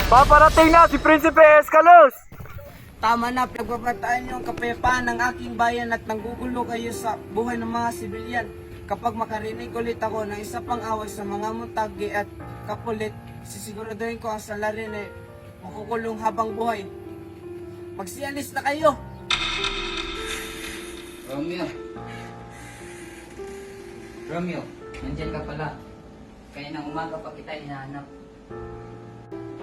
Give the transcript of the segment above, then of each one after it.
Paparating na si Prinsipe Escalos! Tama na, pagbabataan niyo ang kapayapaan ng aking bayan at nanggugulo kayo sa buhay ng mga sibilyan. Kapag makarinig ulit ako ng isa pang away sa mga mutagi at kapulit, sisiguraduhin ko ang salarin ay makukulong habang buhay. Magsialis na kayo! Romeo. Romeo, nandiyan ka pala. Kaya nang umaga pa kita hinahanap.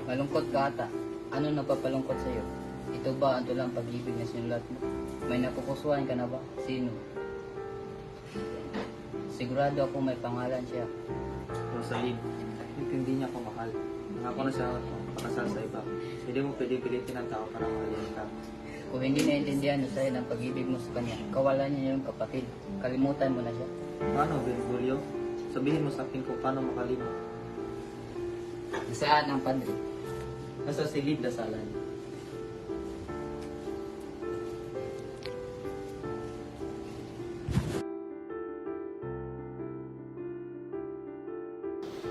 Malungkot ka ata. Ano napapalungkot sa'yo? Ito ba ang tulang pag-ibig na sinulat mo? May napupusuan ka na ba? Sino? Sigurado ako may pangalan siya. Rosaline, hindi niya ako mahal. Nangako na siya pakasal sa iba. Hindi mo pilitin ang tao para mahalin ka. Kung hindi naintindihan mo sa'yo ng pag-ibig mo sa kanya, kawalan niya yung kapatid. Kalimutan mo na siya. Paano, Virgulio? Sabihin mo sa akin kung paano makalimot. Saan ang padre? Nasa silid na salan.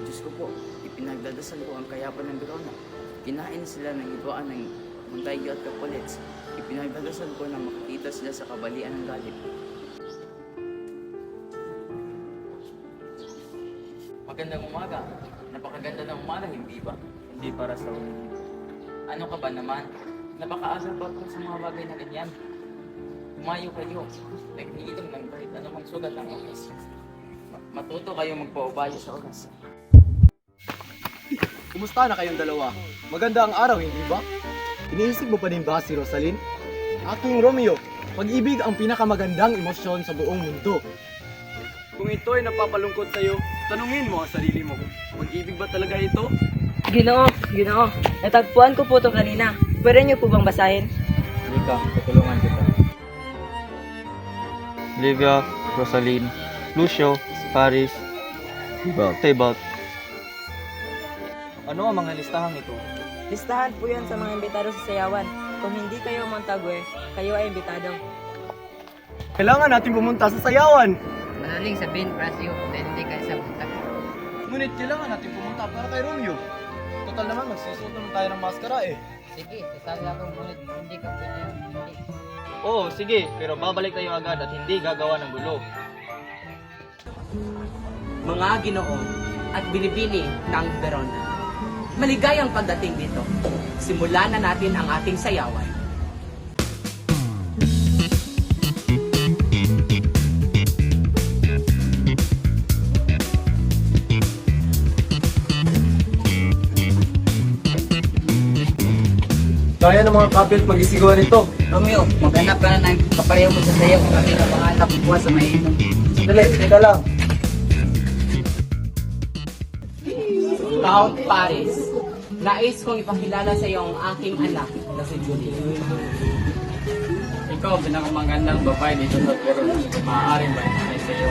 Diyos ko po, ipinagdadasal ko ang kayapan ng Verona. Kinain sila ng hidwaan ng Montague at Capulets. Ipinagdadasal ko na makakita sila sa kabalian ng galit. Magandang umaga. Napakaganda ng umaga, hindi ba? Hindi para sa ulo. Ano ka ba naman? Napakaasar ba sa mga bagay na ganyan? Tumayo kayo. Nagniinom ng kahit anumang sugat ng oras. Matuto kayo magpaubayo sa oras. Kumusta na kayong dalawa? Maganda ang araw, hindi ba? Iniisip mo pa din ba si Rosaline? Aking Romeo, pag-ibig ang pinakamagandang emosyon sa buong mundo. Kung ito ay napapalungkot sa'yo, tanungin mo ang sarili mo. Pag-ibig ba talaga ito? Ginoo, natagpuan ko po ito kanina. Pwede niyo po bang basahin? Halika, tutulungan kita. Livia, Rosaline, Lucio, Paris, Tybalt. Ano ang mga listahang ito? Listahan po yan sa mga imbitado sa sayawan. Kung hindi kayo Montague, kayo ay imbitado. Kailangan natin pumunta sa sayawan. Madaling sabihin, Brasio, na hindi ka isang buta. Ngunit kailangan natin pumunta para kay Romeo. Total naman, magsusuot naman tayo ng maskara eh. Sige, sasali ako ngunit hindi ka pwede hindi. Oo, sige, pero babalik tayo agad at hindi gagawa ng gulo. Mga Ginoo at binibini ng Verona. Maligayang pagdating dito. Simulan na natin ang ating sayawan. Kaya ng mga kapit mag-isigawan nito. Romeo, maghanap ka na ng kapareho mo sa sayo kung hindi ka pangalap buwan sa mainom. Sandali, teka lang. Count Paris, nais kong ipakilala sa iyo ang aking anak na si Julie. Ikaw, pinakamagandang babae dito sa Verona. Maaaring ba ay sa iyo?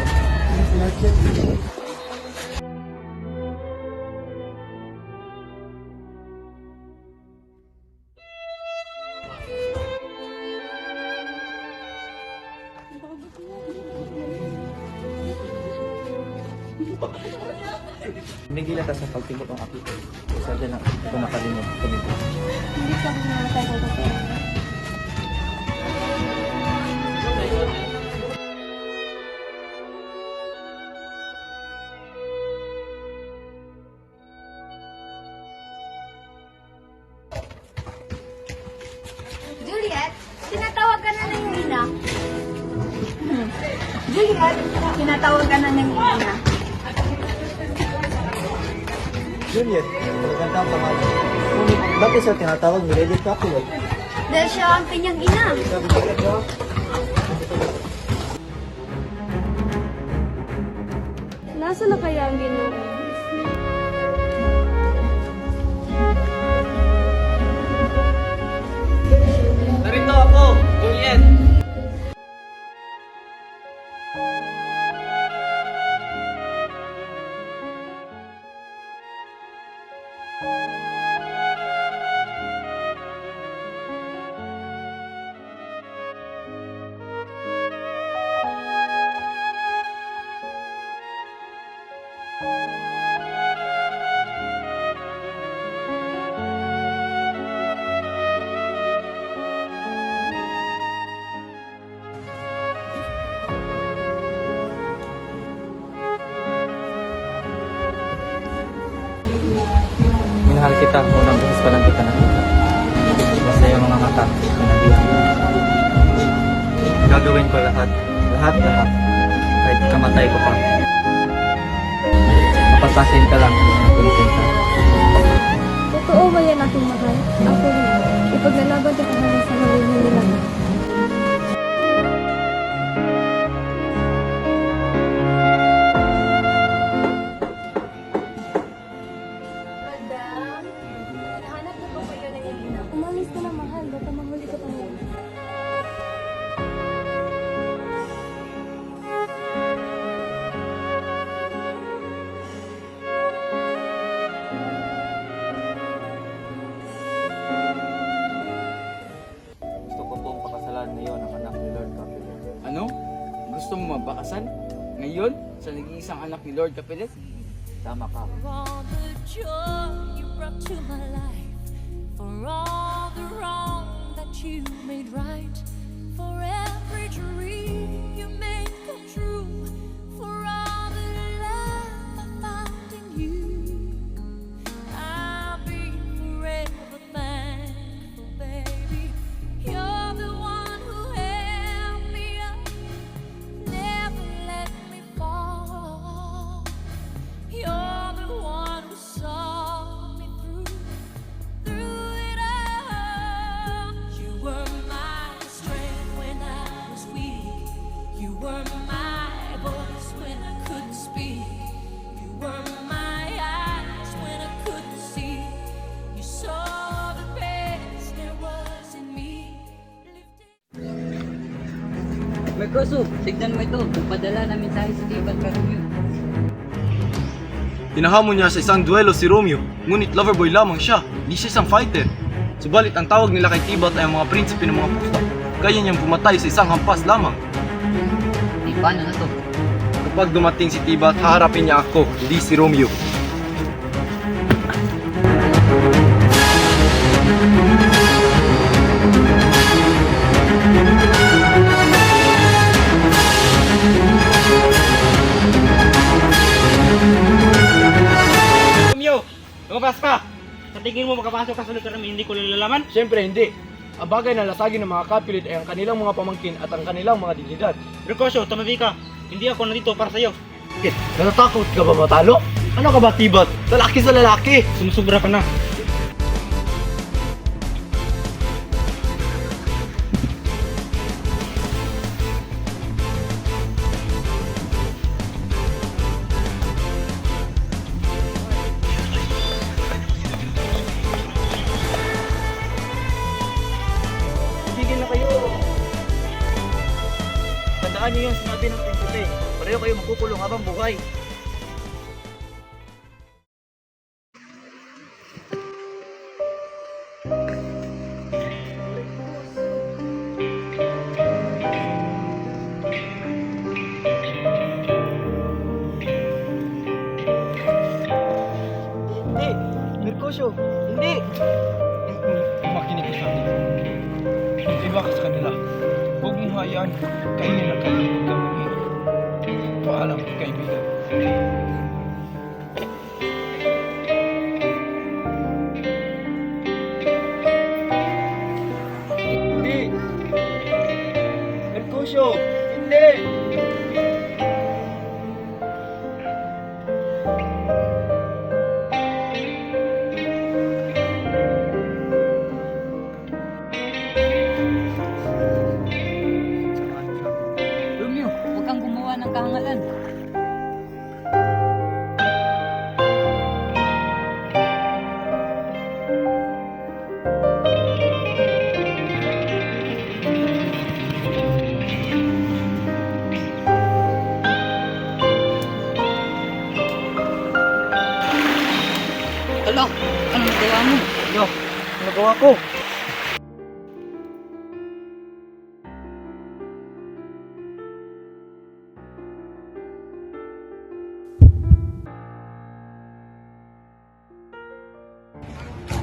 Pinigilan ka sa pagtibok ang akito. Sadya na ito nakalimot. Tumibok. Hindi ka bumatay ko kasi. Juliet, tinatawag ka na ng ina. Juliet, tinatawag ka na ng ina. Juliet, maganda ang pangalan. Ngunit, bakit siya tinatawag ni Lady Capulet? Dahil siya ang kanyang ina. Nasa na kaya ang Ginoo? Narito ako, Juliet! kita, unang beses pa lang kita nakita. Basta yung mga mata, sinabihan mo. Gagawin ko lahat, kahit kamatay ko pa. Mapagpasin ka lang, konsenta. Totoo ba yan aking mahal? Ako rin. Ipaglalaban kita hanggang sa huli nila. Madam, hanap na po kayo ng ina. Umalis ka na, mahal. Baka mahuli ka pa ngayon. Gusto ko pong pakasalan ngayon ang anak ni Lord Capilet. Ano? Gusto mo mabakasan? Ngayon? Sa nag-iisang anak ni Lord Capilet? Tama ka. For all the joy you brought to my life, for all the wrong that you made right, for every dream you made come true, for all the love I found in you, I'll be forever thankful, baby. You're the one who held me up, never let me fall. You're the one who saw me through it all. You were my strength when I was weak. You were my voice when I couldn't speak. You were my eyes when I couldn't see. You saw the best there was in me. Mercoso, tignan mo ito. Nagpadala na mensahe sa Tibat kay Romeo. Hinahamon niya sa isang duelo si Romeo, ngunit loverboy lamang siya, hindi siya isang fighter. Subalit ang tawag nila kay Tibat ay ang mga prinsipe ng mga pusta. Kaya niyang pumatay sa isang hampas lamang. Di paano na to? Kapag dumating si Tibat, haharapin niya ako, hindi si Romeo. Romeo, lumabas ka! Sa tingin mo makapasok ka sa lugar namin hindi ko nalalaman? Siyempre hindi. Ang bagay na lasagin ng mga Capulet ay ang kanilang mga pamangkin at ang kanilang mga dignidad. Mercosio, tumabi ka. Hindi ako nandito para sa'yo. Natatakot ka ba matalo? Ano ka ba, Tibat? Lalaki sa lalaki! Sumusubra ka na. Tigil na kayo! Tandaan niyo yung sinabi ng prinsipe. Pareho kayo magkukulong habang buhay. Hindi! Mercosio! Hindi! Makinig ka sa akin. Iba ka sa kanila. Huwag mong hayaan. Kainin na kayo ng gawin. Paalam, kaibigan. Hindi! Mercosio! Hindi! Romeo, huwag kang gumawa ng kahangalan. Ala, anong nagawa mo? Ano? Ano nagawa ko?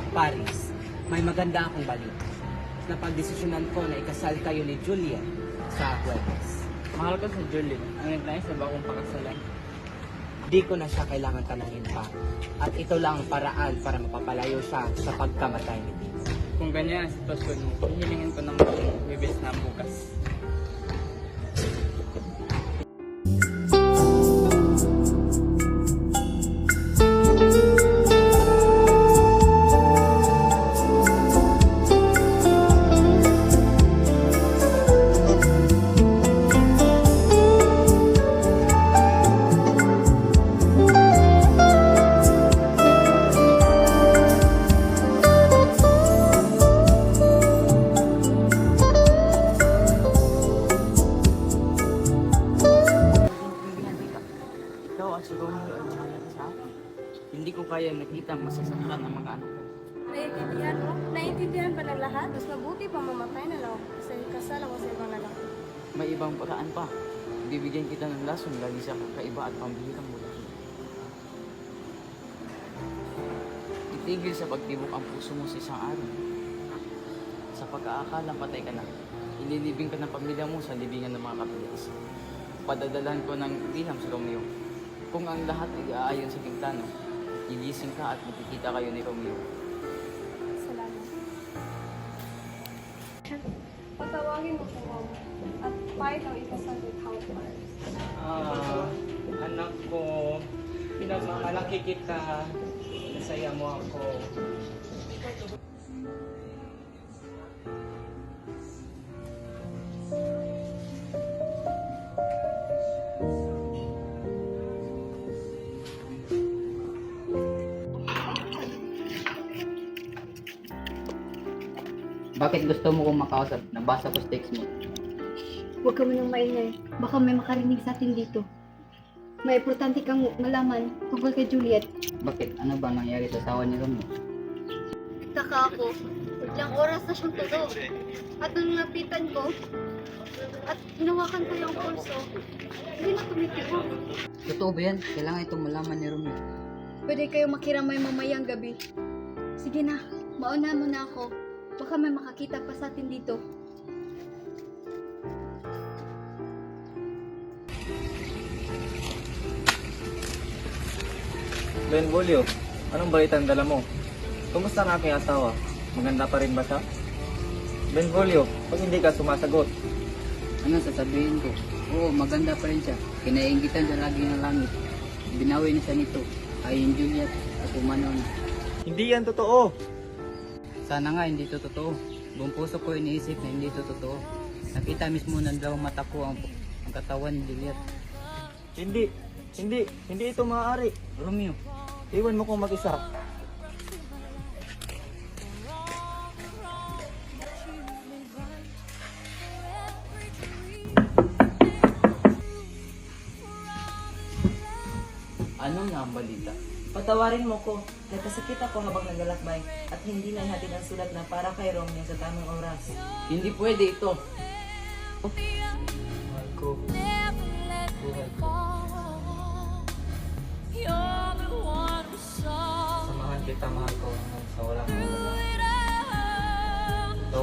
Paris, may maganda akong balita. Napagdesisyonan ko na ikasal kayo ni Juliet sa Huwebes. Mahal ko sa Julie. Ang nag-nais na ba akong pakasalan? di ko na siya kailangan tanungin pa. At ito lang ang paraan para mapapalayo siya sa pagkamatay ni Vince. Kung ganyan ang sitwasyon mo, hihilingin ko ng Webes na bukas. Ikaw at si Romeo ay mahalaga sa akin. Hindi ko kaya nakita ang masasaktan ng mga anak ko. Naiintindihan mo? Naiintindihan pa ng lahat? Mas mabuti pa mamatay na lang kasi kasal ako sa ibang lalaki. May ibang paraan pa. Bibigyan kita ng lason lagi sa kakaiba at pambihirang mula. Itigil sa pagtibok ang puso mo sa isang araw. Sa pagkaakala patay ka na, ililibing ka ng pamilya mo sa libingan ng mga kapilis. Padadalan ko ng bilang si Romeo. Kung ang lahat ay aayon sa aking plano, gigising ka at makikita kayo ni Romeo. Salamat. Patawagin mo po ako at pahit ang ikasal with Housewives. Anak ko, pinagmamalaki kita. Nasaya mo ako. Bakit gusto mo kong makausap? Nabasa ko sa text mo. Huwag ka munang maingay. Baka may makarinig sa atin dito. May importante kang malaman tungkol kay Juliet. Bakit? Ano ba nangyari sa asawa ni Romeo? Nagtaka ako. Ilang oras na siyang tulog. At nung napitan ko, at hinawakan ko yung pulso, hindi na tumitibok. Totoo ba yan? Kailangan itong malaman ni Romeo. Pwede kayo makiramay mamayang gabi. Sige na, mauna mo na ako. Baka may makakita pa sa atin dito. Benvolio, anong balita ang dala mo? Kumusta ang aking asawa? Maganda pa rin ba siya? Benvolio, pag hindi ka sumasagot, Ano sasabihin ko? Oo, maganda pa rin siya. Kinaingitan siya lagi ng langit. Binawi na siya nito. Ayon Juliet at umano na. hindi yan totoo. Sana nga hindi to totoo. Buong puso ko iniisip na hindi to totoo. Nakita mismo ng dalawang mata ko ang katawan ni Juliet. Hindi ito maaari. Romeo, Iwan mo kong mag-isa. Ano nga ang balita? Patawarin mo ko. Nagkasakit ako habang naglalakbay at hindi na ihatid ang sulat na para kay Romeo sa tamang oras. Hindi pwede ito. Mahal ko. Never let me fall. You're the one who saw Samahan kita, mahal ko, hanggang sa walang hanggan. it all. Ito,